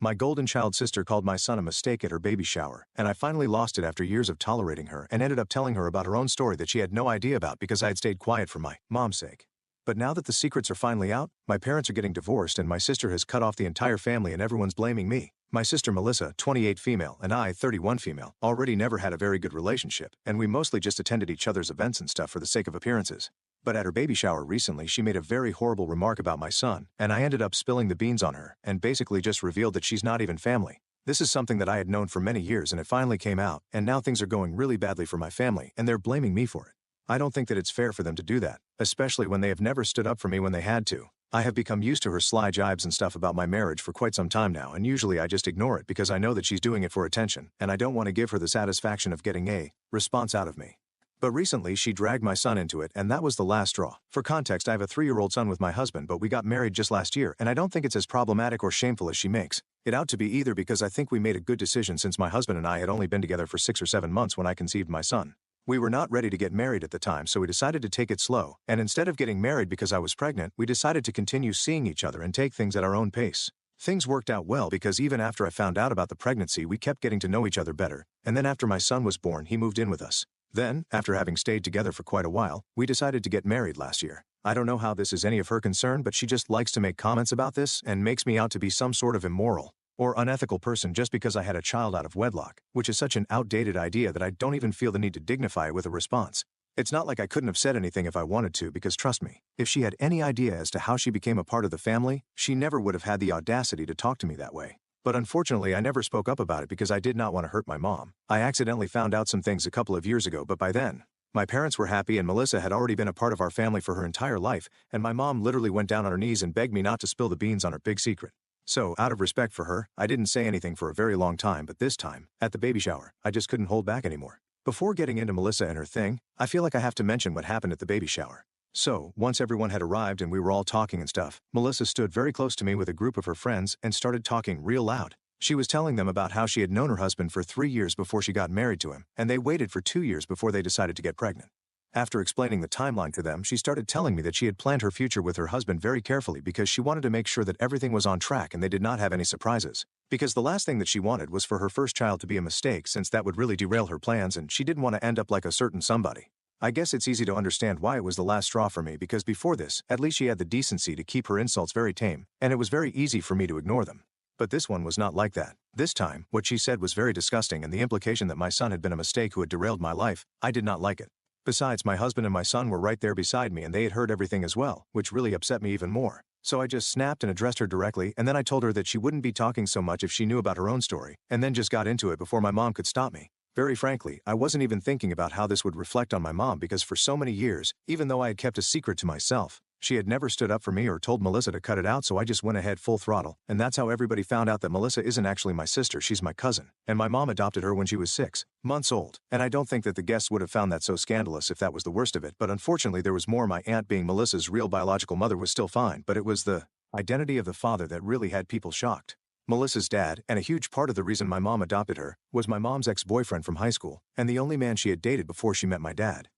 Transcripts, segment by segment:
My golden child sister called my son a mistake at her baby shower, and I finally lost it after years of tolerating her and ended up telling her about her own story that she had no idea about because I had stayed quiet for my mom's sake. But now that the secrets are finally out, my parents are getting divorced and my sister has cut off the entire family and everyone's blaming me. My sister Melissa, 28 female, and I, 31 female, already never had a very good relationship, and we mostly just attended each other's events and stuff for the sake of appearances. But at her baby shower recently she made a very horrible remark about my son, and I ended up spilling the beans on her, and basically just revealed that she's not even family. This is something that I had known for many years and it finally came out, and now things are going really badly for my family, and they're blaming me for it. I don't think that it's fair for them to do that, especially when they have never stood up for me when they had to. I have become used to her sly jibes and stuff about my marriage for quite some time now, and usually I just ignore it because I know that she's doing it for attention, and I don't want to give her the satisfaction of getting a response out of me. But recently she dragged my son into it, and that was the last straw. For context, I have a 3-year-old son with my husband, but we got married just last year, and I don't think it's as problematic or shameful as she makes it out to be either, because I think we made a good decision since my husband and I had only been together for 6 or 7 months when I conceived my son. We were not ready to get married at the time, so we decided to take it slow, and instead of getting married because I was pregnant, we decided to continue seeing each other and take things at our own pace. Things worked out well because even after I found out about the pregnancy we kept getting to know each other better, and then after my son was born he moved in with us. Then, after having stayed together for quite a while, we decided to get married last year. I don't know how this is any of her concern, but she just likes to make comments about this and makes me out to be some sort of immoral or unethical person just because I had a child out of wedlock, which is such an outdated idea that I don't even feel the need to dignify it with a response. It's not like I couldn't have said anything if I wanted to, because trust me, if she had any idea as to how she became a part of the family, she never would have had the audacity to talk to me that way. But unfortunately I never spoke up about it because I did not want to hurt my mom. I accidentally found out some things a couple of years ago, but by then, my parents were happy and Melissa had already been a part of our family for her entire life, and my mom literally went down on her knees and begged me not to spill the beans on her big secret. So, out of respect for her, I didn't say anything for a very long time, but this time, at the baby shower, I just couldn't hold back anymore. Before getting into Melissa and her thing, I feel like I have to mention what happened at the baby shower. So, once everyone had arrived and we were all talking and stuff, Melissa stood very close to me with a group of her friends and started talking real loud. She was telling them about how she had known her husband for 3 years before she got married to him, and they waited for 2 years before they decided to get pregnant. After explaining the timeline to them, she started telling me that she had planned her future with her husband very carefully because she wanted to make sure that everything was on track and they did not have any surprises. Because the last thing that she wanted was for her first child to be a mistake, since that would really derail her plans and she didn't want to end up like a certain somebody. I guess it's easy to understand why it was the last straw for me, because before this, at least she had the decency to keep her insults very tame, and it was very easy for me to ignore them. But this one was not like that. This time, what she said was very disgusting, and the implication that my son had been a mistake who had derailed my life, I did not like it. Besides, my husband and my son were right there beside me and they had heard everything as well, which really upset me even more. So I just snapped and addressed her directly, and then I told her that she wouldn't be talking so much if she knew about her own story, and then just got into it before my mom could stop me. Very frankly, I wasn't even thinking about how this would reflect on my mom, because for so many years, even though I had kept a secret to myself, she had never stood up for me or told Melissa to cut it out, so I just went ahead full throttle, and that's how everybody found out that Melissa isn't actually my sister, she's my cousin, and my mom adopted her when she was 6 months old, and I don't think that the guests would have found that so scandalous if that was the worst of it, but unfortunately there was more. My aunt being Melissa's real biological mother was still fine, but it was the identity of the father that really had people shocked. Melissa's dad, and a huge part of the reason my mom adopted her, was my mom's ex-boyfriend from high school, and the only man she had dated before she met my dad.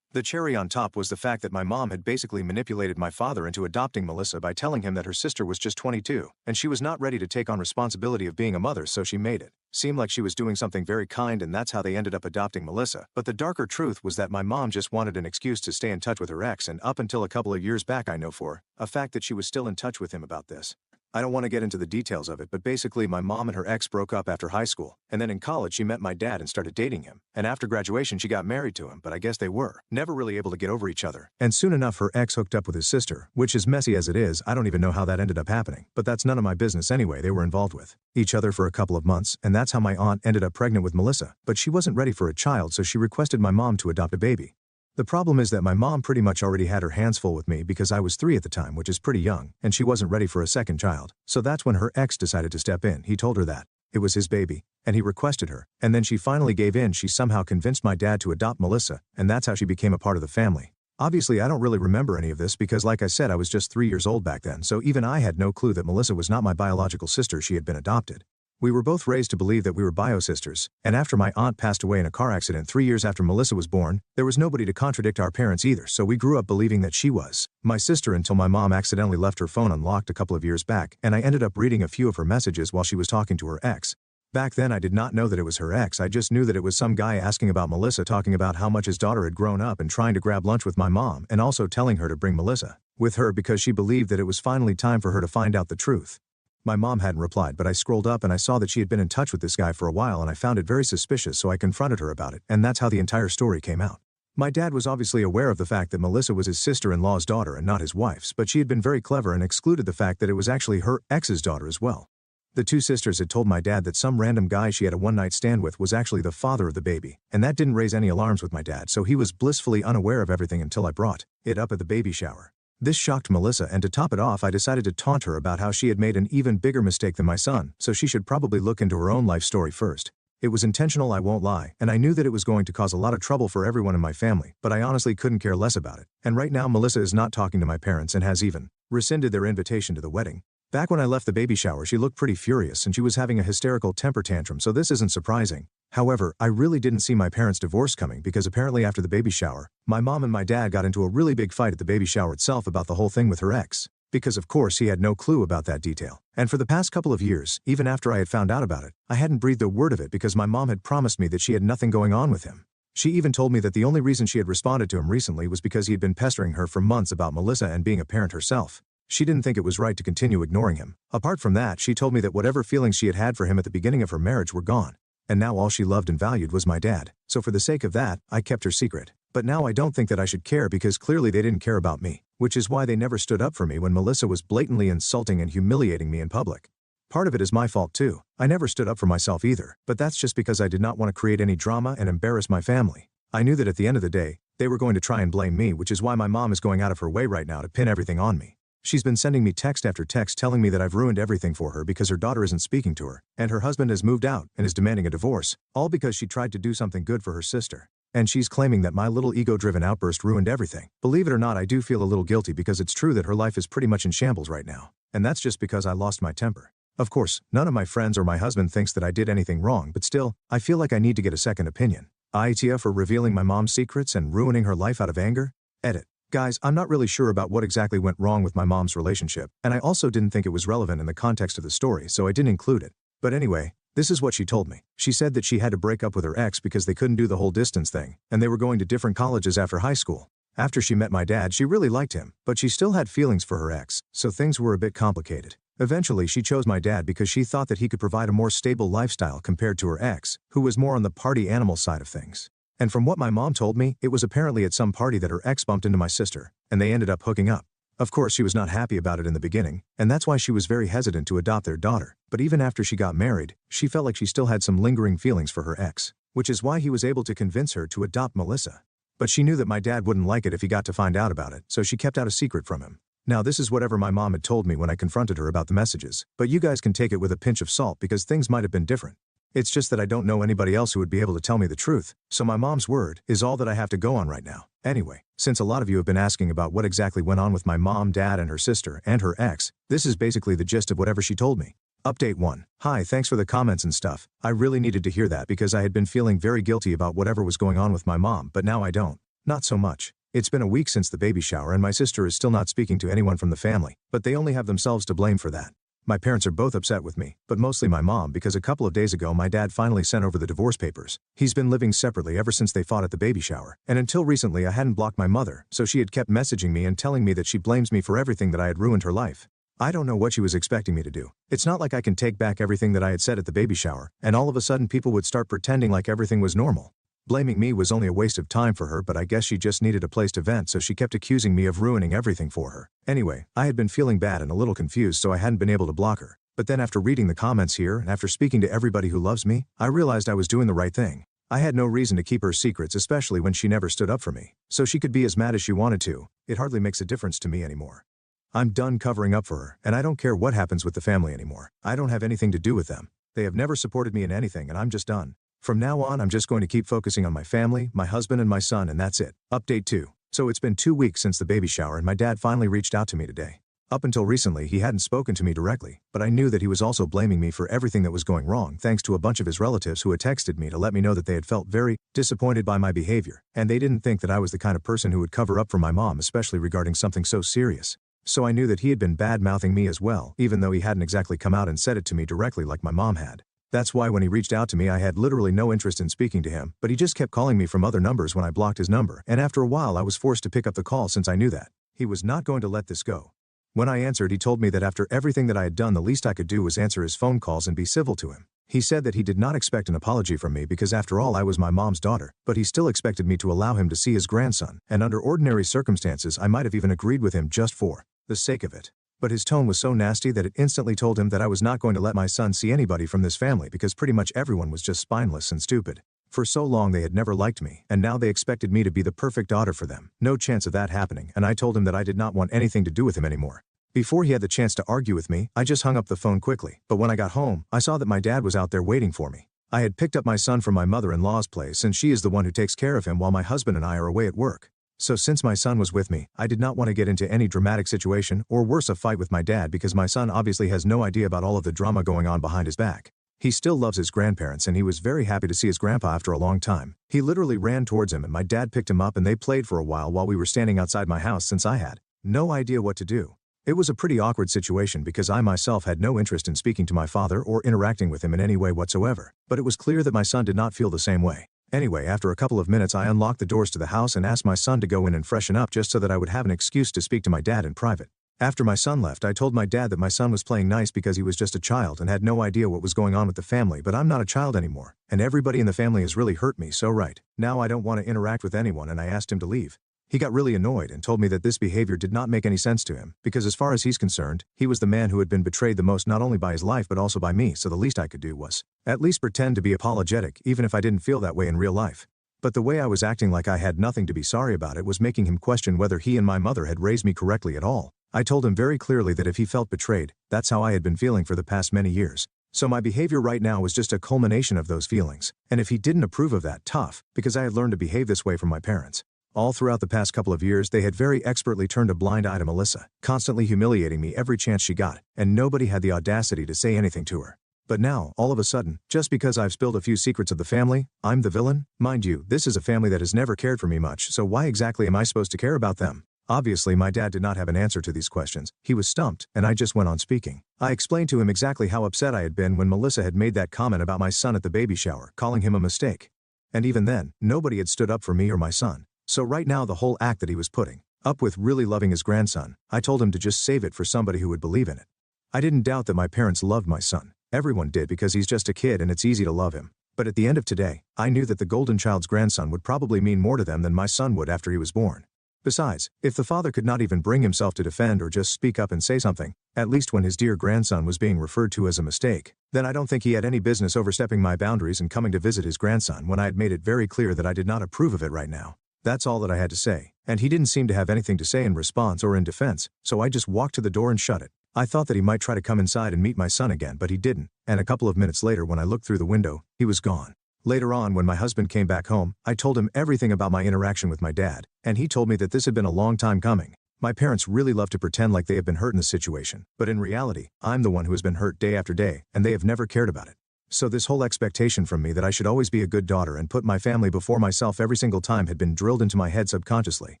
The cherry on top was the fact that my mom had basically manipulated my father into adopting Melissa by telling him that her sister was just 22, and she was not ready to take on responsibility of being a mother, so she made it seem like she was doing something very kind, and that's how they ended up adopting Melissa. But the darker truth was that my mom just wanted an excuse to stay in touch with her ex, and up until a couple of years back I know for a fact that she was still in touch with him about this. I don't want to get into the details of it, but basically my mom and her ex broke up after high school, and then in college she met my dad and started dating him, and after graduation she got married to him, but I guess they were never really able to get over each other. And soon enough her ex hooked up with his sister, which as messy as it is, I don't even know how that ended up happening, but that's none of my business anyway. They were involved with each other for a couple of months, and that's how my aunt ended up pregnant with Melissa, but she wasn't ready for a child, so she requested my mom to adopt a baby. The problem is that my mom pretty much already had her hands full with me because I was 3 at the time, which is pretty young, and she wasn't ready for a second child. So that's when her ex decided to step in. He told her that it was his baby, and he requested her, and then she finally gave in. She somehow convinced my dad to adopt Melissa, and that's how she became a part of the family. Obviously I don't really remember any of this because like I said I was just 3 years old back then, so even I had no clue that Melissa was not my biological sister, she had been adopted. We were both raised to believe that we were bio-sisters, and after my aunt passed away in a car accident 3 years after Melissa was born, there was nobody to contradict our parents either, so we grew up believing that she was my sister until my mom accidentally left her phone unlocked a couple of years back, and I ended up reading a few of her messages while she was talking to her ex. Back then I did not know that it was her ex, I just knew that it was some guy asking about Melissa, talking about how much his daughter had grown up and trying to grab lunch with my mom, and also telling her to bring Melissa with her because she believed that it was finally time for her to find out the truth. My mom hadn't replied, but I scrolled up and I saw that she had been in touch with this guy for a while, and I found it very suspicious, so I confronted her about it, and that's how the entire story came out. My dad was obviously aware of the fact that Melissa was his sister-in-law's daughter and not his wife's, but she had been very clever and excluded the fact that it was actually her ex's daughter as well. The two sisters had told my dad that some random guy she had a one-night stand with was actually the father of the baby, and that didn't raise any alarms with my dad, so he was blissfully unaware of everything until I brought it up at the baby shower. This shocked Melissa, and to top it off, I decided to taunt her about how she had made an even bigger mistake than my son, so she should probably look into her own life story first. It was intentional, I won't lie, and I knew that it was going to cause a lot of trouble for everyone in my family, but I honestly couldn't care less about it. And right now Melissa is not talking to my parents and has even rescinded their invitation to the wedding. Back when I left the baby shower, she looked pretty furious and she was having a hysterical temper tantrum, so this isn't surprising. However, I really didn't see my parents' divorce coming because apparently after the baby shower, my mom and my dad got into a really big fight at the baby shower itself about the whole thing with her ex. Because of course he had no clue about that detail. And for the past couple of years, even after I had found out about it, I hadn't breathed a word of it because my mom had promised me that she had nothing going on with him. She even told me that the only reason she had responded to him recently was because he had been pestering her for months about Melissa and being a parent herself. She didn't think it was right to continue ignoring him. Apart from that, she told me that whatever feelings she had had for him at the beginning of her marriage were gone. And now all she loved and valued was my dad. So for the sake of that, I kept her secret. But now I don't think that I should care because clearly they didn't care about me, which is why they never stood up for me when Melissa was blatantly insulting and humiliating me in public. Part of it is my fault too. I never stood up for myself either, but that's just because I did not want to create any drama and embarrass my family. I knew that at the end of the day, they were going to try and blame me, which is why my mom is going out of her way right now to pin everything on me. She's been sending me text after text telling me that I've ruined everything for her because her daughter isn't speaking to her, and her husband has moved out and is demanding a divorce, all because she tried to do something good for her sister. And she's claiming that my little ego-driven outburst ruined everything. Believe it or not, I do feel a little guilty because it's true that her life is pretty much in shambles right now. And that's just because I lost my temper. Of course, none of my friends or my husband thinks that I did anything wrong, but still, I feel like I need to get a second opinion. Aitia for revealing my mom's secrets and ruining her life out of anger? Edit. Guys, I'm not really sure about what exactly went wrong with my mom's relationship, and I also didn't think it was relevant in the context of the story, so I didn't include it. But anyway, this is what she told me. She said that she had to break up with her ex because they couldn't do the whole distance thing, and they were going to different colleges after high school. After she met my dad, she really liked him, but she still had feelings for her ex, so things were a bit complicated. Eventually, she chose my dad because she thought that he could provide a more stable lifestyle compared to her ex, who was more on the party animal side of things. And from what my mom told me, it was apparently at some party that her ex bumped into my sister, and they ended up hooking up. Of course, she was not happy about it in the beginning, and that's why she was very hesitant to adopt their daughter, but even after she got married, she felt like she still had some lingering feelings for her ex, which is why he was able to convince her to adopt Melissa. But she knew that my dad wouldn't like it if he got to find out about it, so she kept out a secret from him. Now this is whatever my mom had told me when I confronted her about the messages, but you guys can take it with a pinch of salt because things might have been different. It's just that I don't know anybody else who would be able to tell me the truth, so my mom's word is all that I have to go on right now. Anyway, since a lot of you have been asking about what exactly went on with my mom, dad, and her sister, and her ex, this is basically the gist of whatever she told me. Update 1. Hi, thanks for the comments and stuff. I really needed to hear that because I had been feeling very guilty about whatever was going on with my mom, but now I don't. Not so much. It's been a week since the baby shower and my sister is still not speaking to anyone from the family, but they only have themselves to blame for that. My parents are both upset with me, but mostly my mom because a couple of days ago my dad finally sent over the divorce papers. He's been living separately ever since they fought at the baby shower, and until recently I hadn't blocked my mother, so she had kept messaging me and telling me that she blames me for everything that I had ruined her life. I don't know what she was expecting me to do. It's not like I can take back everything that I had said at the baby shower, and all of a sudden people would start pretending like everything was normal. Blaming me was only a waste of time for her, but I guess she just needed a place to vent, so she kept accusing me of ruining everything for her. Anyway, I had been feeling bad and a little confused, so I hadn't been able to block her. But then after reading the comments here and after speaking to everybody who loves me, I realized I was doing the right thing. I had no reason to keep her secrets, especially when she never stood up for me. So she could be as mad as she wanted to. It hardly makes a difference to me anymore. I'm done covering up for her, and I don't care what happens with the family anymore. I don't have anything to do with them. They have never supported me in anything, and I'm just done. From now on, I'm just going to keep focusing on my family, my husband and my son, and that's it. Update 2. So it's been 2 weeks since the baby shower and my dad finally reached out to me today. Up until recently he hadn't spoken to me directly, but I knew that he was also blaming me for everything that was going wrong thanks to a bunch of his relatives who had texted me to let me know that they had felt very disappointed by my behavior, and they didn't think that I was the kind of person who would cover up for my mom, especially regarding something so serious. So I knew that he had been bad-mouthing me as well, even though he hadn't exactly come out and said it to me directly like my mom had. That's why when he reached out to me I had literally no interest in speaking to him, but he just kept calling me from other numbers when I blocked his number, and after a while I was forced to pick up the call since I knew that he was not going to let this go. When I answered, he told me that after everything that I had done, the least I could do was answer his phone calls and be civil to him. He said that he did not expect an apology from me because after all I was my mom's daughter, but he still expected me to allow him to see his grandson, and under ordinary circumstances I might have even agreed with him just for the sake of it. But his tone was so nasty that it instantly told him that I was not going to let my son see anybody from this family because pretty much everyone was just spineless and stupid. For so long they had never liked me, and now they expected me to be the perfect daughter for them. No chance of that happening, and I told him that I did not want anything to do with him anymore. Before he had the chance to argue with me, I just hung up the phone quickly, but when I got home, I saw that my dad was out there waiting for me. I had picked up my son from my mother-in-law's place and she is the one who takes care of him while my husband and I are away at work. So since my son was with me, I did not want to get into any dramatic situation or worse, a fight with my dad, because my son obviously has no idea about all of the drama going on behind his back. He still loves his grandparents and he was very happy to see his grandpa after a long time. He literally ran towards him and my dad picked him up and they played for a while we were standing outside my house since I had no idea what to do. It was a pretty awkward situation because I myself had no interest in speaking to my father or interacting with him in any way whatsoever, but it was clear that my son did not feel the same way. Anyway, after a couple of minutes I unlocked the doors to the house and asked my son to go in and freshen up just so that I would have an excuse to speak to my dad in private. After my son left, I told my dad that my son was playing nice because he was just a child and had no idea what was going on with the family, but I'm not a child anymore, and everybody in the family has really hurt me, so right now I don't want to interact with anyone, and I asked him to leave. He got really annoyed and told me that this behavior did not make any sense to him, because as far as he's concerned, he was the man who had been betrayed the most, not only by his life but also by me, so the least I could do was at least pretend to be apologetic, even if I didn't feel that way in real life. But the way I was acting like I had nothing to be sorry about it was making him question whether he and my mother had raised me correctly at all. I told him very clearly that if he felt betrayed, that's how I had been feeling for the past many years. So my behavior right now was just a culmination of those feelings, and if he didn't approve of that, tough, because I had learned to behave this way from my parents. All throughout the past couple of years they had very expertly turned a blind eye to Melissa, constantly humiliating me every chance she got, and nobody had the audacity to say anything to her. But now, all of a sudden, just because I've spilled a few secrets of the family, I'm the villain? Mind you, this is a family that has never cared for me much, so why exactly am I supposed to care about them? Obviously my dad did not have an answer to these questions. He was stumped, and I just went on speaking. I explained to him exactly how upset I had been when Melissa had made that comment about my son at the baby shower, calling him a mistake. And even then, nobody had stood up for me or my son. So right now the whole act that he was putting up with, really loving his grandson, I told him to just save it for somebody who would believe in it. I didn't doubt that my parents loved my son. Everyone did, because he's just a kid and it's easy to love him. But at the end of today, I knew that the golden child's grandson would probably mean more to them than my son would after he was born. Besides, if the father could not even bring himself to defend or just speak up and say something, at least when his dear grandson was being referred to as a mistake, then I don't think he had any business overstepping my boundaries and coming to visit his grandson when I had made it very clear that I did not approve of it right now. That's all that I had to say, and he didn't seem to have anything to say in response or in defense, so I just walked to the door and shut it. I thought that he might try to come inside and meet my son again, but he didn't, and a couple of minutes later when I looked through the window, he was gone. Later on, when my husband came back home, I told him everything about my interaction with my dad, and he told me that this had been a long time coming. My parents really love to pretend like they have been hurt in this situation, but in reality, I'm the one who has been hurt day after day, and they have never cared about it. So this whole expectation from me that I should always be a good daughter and put my family before myself every single time had been drilled into my head subconsciously,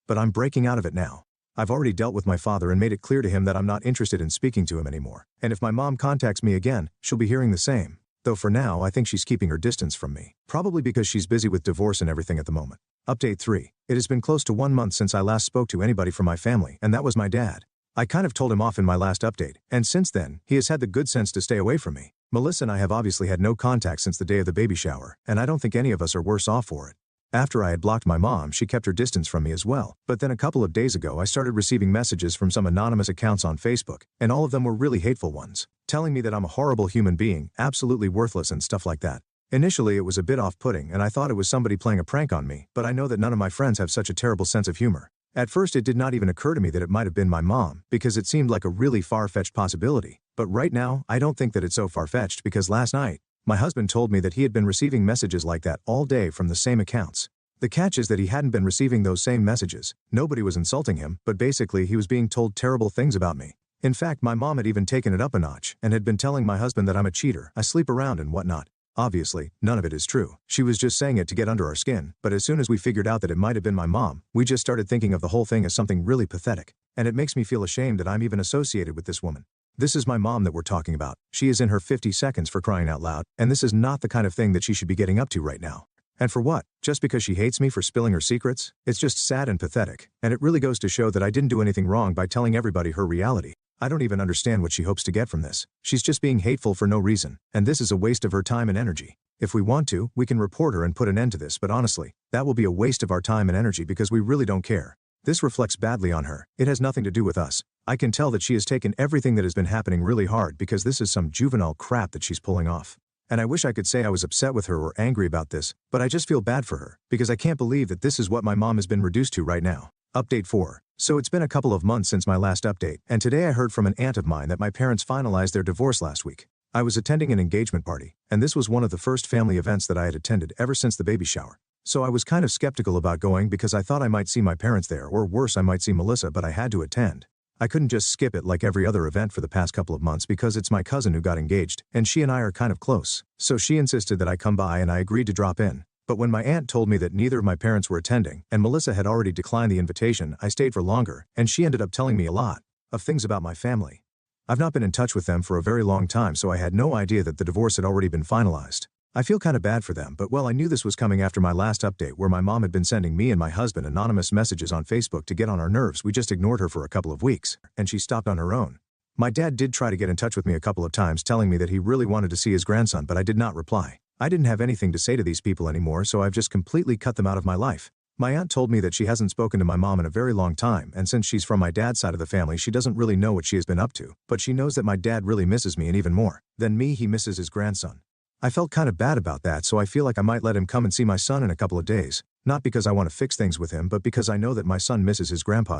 but I'm breaking out of it now. I've already dealt with my father and made it clear to him that I'm not interested in speaking to him anymore, and if my mom contacts me again, she'll be hearing the same. Though for now I think she's keeping her distance from me, probably because she's busy with divorce and everything at the moment. Update 3. It has been close to 1 month since I last spoke to anybody from my family, and that was my dad. I kind of told him off in my last update, and since then, he has had the good sense to stay away from me. Melissa and I have obviously had no contact since the day of the baby shower, and I don't think any of us are worse off for it. After I had blocked my mom, she kept her distance from me as well, but then a couple of days ago I started receiving messages from some anonymous accounts on Facebook, and all of them were really hateful ones, telling me that I'm a horrible human being, absolutely worthless and stuff like that. Initially it was a bit off-putting and I thought it was somebody playing a prank on me, but I know that none of my friends have such a terrible sense of humor. At first it did not even occur to me that it might have been my mom, because it seemed like a really far-fetched possibility, but right now I don't think that it's so far-fetched because last night, my husband told me that he had been receiving messages like that all day from the same accounts. The catch is that he hadn't been receiving those same messages. Nobody was insulting him, but basically he was being told terrible things about me. In fact, my mom had even taken it up a notch and had been telling my husband that I'm a cheater, I sleep around and whatnot. Obviously, none of it is true. She was just saying it to get under our skin, but as soon as we figured out that it might have been my mom, we just started thinking of the whole thing as something really pathetic. And it makes me feel ashamed that I'm even associated with this woman. This is my mom that we're talking about. She is in her 50 seconds for crying out loud, and this is not the kind of thing that she should be getting up to right now. And for what? Just because she hates me for spilling her secrets? It's just sad and pathetic, and it really goes to show that I didn't do anything wrong by telling everybody her reality. I don't even understand what she hopes to get from this. She's just being hateful for no reason, and this is a waste of her time and energy. If we want to, we can report her and put an end to this, but honestly, that will be a waste of our time and energy because we really don't care. This reflects badly on her. It has nothing to do with us. I can tell that she has taken everything that has been happening really hard because this is some juvenile crap that she's pulling off. And I wish I could say I was upset with her or angry about this, but I just feel bad for her, because I can't believe that this is what my mom has been reduced to right now. Update 4. So it's been a couple of months since my last update, and today I heard from an aunt of mine that my parents finalized their divorce last week. I was attending an engagement party, and this was one of the first family events that I had attended ever since the baby shower. So I was kind of skeptical about going because I thought I might see my parents there, or worse, I might see Melissa, but I had to attend. I couldn't just skip it like every other event for the past couple of months because it's my cousin who got engaged, and she and I are kind of close. So she insisted that I come by and I agreed to drop in. But when my aunt told me that neither of my parents were attending, and Melissa had already declined the invitation, I stayed for longer, and she ended up telling me a lot of things about my family. I've not been in touch with them for a very long time, so I had no idea that the divorce had already been finalized. I feel kind of bad for them, but well, I knew this was coming after my last update where my mom had been sending me and my husband anonymous messages on Facebook to get on our nerves. We just ignored her for a couple of weeks, and she stopped on her own. My dad did try to get in touch with me a couple of times telling me that he really wanted to see his grandson, but I did not reply. I didn't have anything to say to these people anymore, so I've just completely cut them out of my life. My aunt told me that she hasn't spoken to my mom in a very long time, and since she's from my dad's side of the family, she doesn't really know what she has been up to, but she knows that my dad really misses me, and even more than me, he misses his grandson. I felt kind of bad about that, so I feel like I might let him come and see my son in a couple of days, not because I want to fix things with him, but because I know that my son misses his grandpa.